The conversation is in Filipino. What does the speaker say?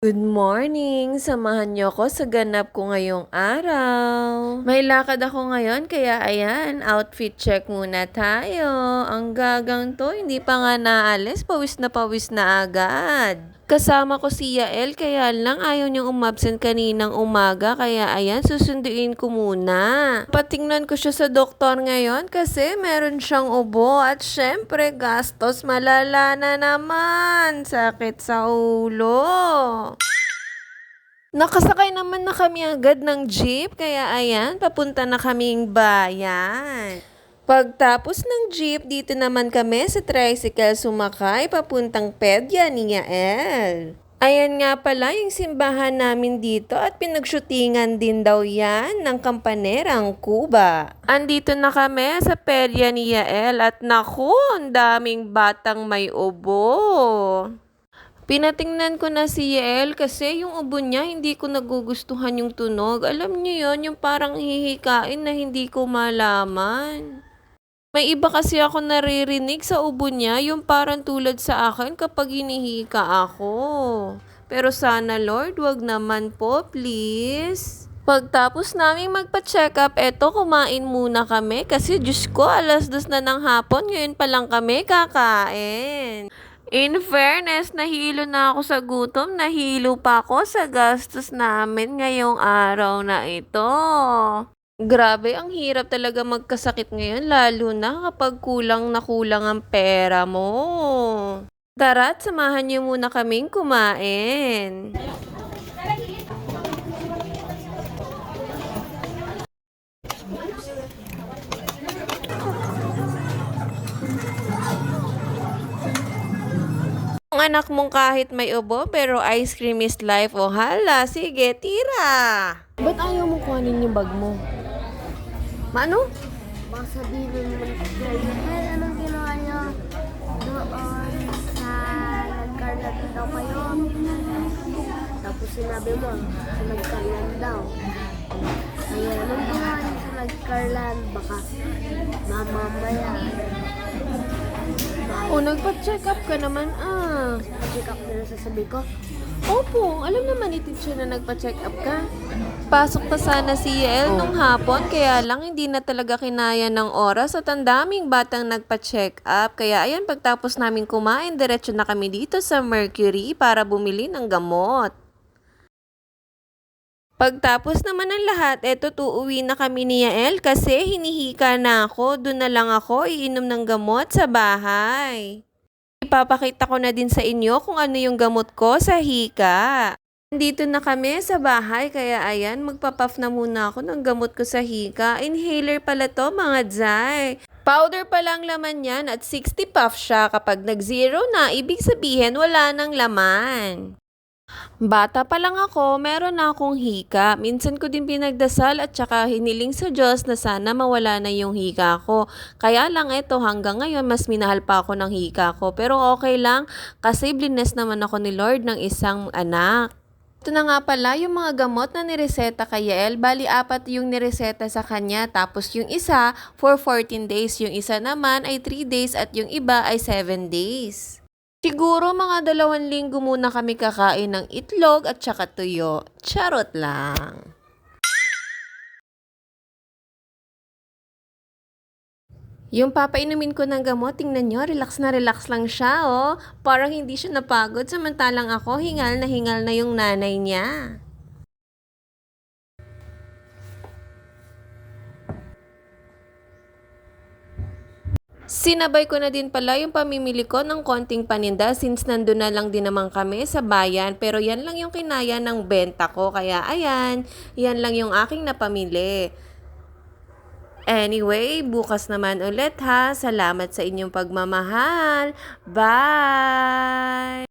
Good morning! Samahan niyo ako sa ganap ko ngayong araw. May lakad ako ngayon kaya ayan, outfit check muna tayo. Ang gagang to, hindi pa nga naalis, pawis na agad. Kasama ko si Yael kaya lang ayaw niyang umabsent kaninang umaga kaya ayan, susunduin ko muna. Patingnan ko siya sa doktor ngayon kasi meron siyang ubo at syempre gastos malala na naman. Sakit sa ulo. Nakasakay naman na kami agad ng jeep, kaya ayan, papunta na kaming bayan. Pagtapos ng jeep, dito naman kami sa tricycle sumakay papuntang pedya ni Yael. Ayan nga pala yung simbahan namin dito at pinagshootingan din daw yan ng Kampanerang Cuba. Andito na kami sa pedya ni Yael at naku, ang daming batang may ubo. Pinatingnan ko na si Yael kasi yung ubo niya hindi ko nagugustuhan yung tunog. Alam niyo yon, yung parang hihikain na hindi ko malaman. May iba kasi ako naririnig sa ubo niya, yung parang tulad sa akin kapag hinihika ako. Pero sana Lord, wag naman po, please. Pagtapos naming magpa-check up, eto kumain muna kami kasi Diyos ko, 2:00 na ng hapon, ngayon pa lang kami kakain. In fairness, nahilo na ako sa gutom, nahilo pa ako sa gastos namin ngayong araw na ito. Grabe, ang hirap talaga magkasakit ngayon, lalo na kapag kulang na kulang ang pera mo. Tara't samahan niyo muna kaming kumain. Ang anak mong kahit may ubo pero ice cream is life, o hala, sige, tira. Ba't ayaw mo kuhanin yung bag mo? Maano? Baka sabihin mo, hey, anong ginawa niyo doon sa nagkarlat daw kayo? Tapos sinabi mo, sa nagkarlan daw. Kaya anong ginawa niyo sa nagkarlan? Baka mamamaya. O, nagpa-check up ka naman Check up na sasabi ko. Opo, alam naman ni teacher na nagpa-check up ka. Pasok pa sana si Yael nung hapon, kaya lang hindi na talaga kinaya ng oras at ang daming batang nagpa-check up. Kaya ayan, pagtapos namin kumain, diretso na kami dito sa Mercury para bumili ng gamot. Pagtapos naman ng lahat, eto uuwi na kami ni Yael kasi hinihika na ako. Doon na lang ako iinom ng gamot sa bahay. Ipapakita ko na din sa inyo kung ano yung gamot ko sa hika. Dito na kami sa bahay kaya ayan, magpapuff na muna ako ng gamot ko sa hika. Inhaler pala to mga dzay. Powder pa lang laman yan at 60 puff siya. Kapag nag-zero na, ibig sabihin wala nang laman. Bata pa lang ako, meron na akong hika. Minsan ko din pinagdasal at saka hiniling sa Diyos na sana mawala na yung hika ko. Kaya lang ito, hanggang ngayon mas minahal pa ako ng hika ko. Pero okay lang kasi blines naman ako ni Lord ng isang anak. Ito na nga pala yung mga gamot na nireseta kay Yael. Bali, 4 yung nireseta sa kanya. Tapos yung isa for 14 days. Yung isa naman ay 3 days at yung iba ay 7 days. Siguro mga 2 linggo muna kami kakain ng itlog at saka tuyo. Charot lang. Yung papainumin ko ng gamot, tingnan nyo, relax na relax lang siya, oh. Parang hindi siya napagod, samantalang ako, hingal na yung nanay niya. Sinabay ko na din pala yung pamimili ko ng konting paninda since nandun na lang din naman kami sa bayan. Pero yan lang yung kinaya ng benta ko. Kaya ayan, yan lang yung aking napamili. Anyway, bukas naman ulit ha. Salamat sa inyong pagmamahal. Bye!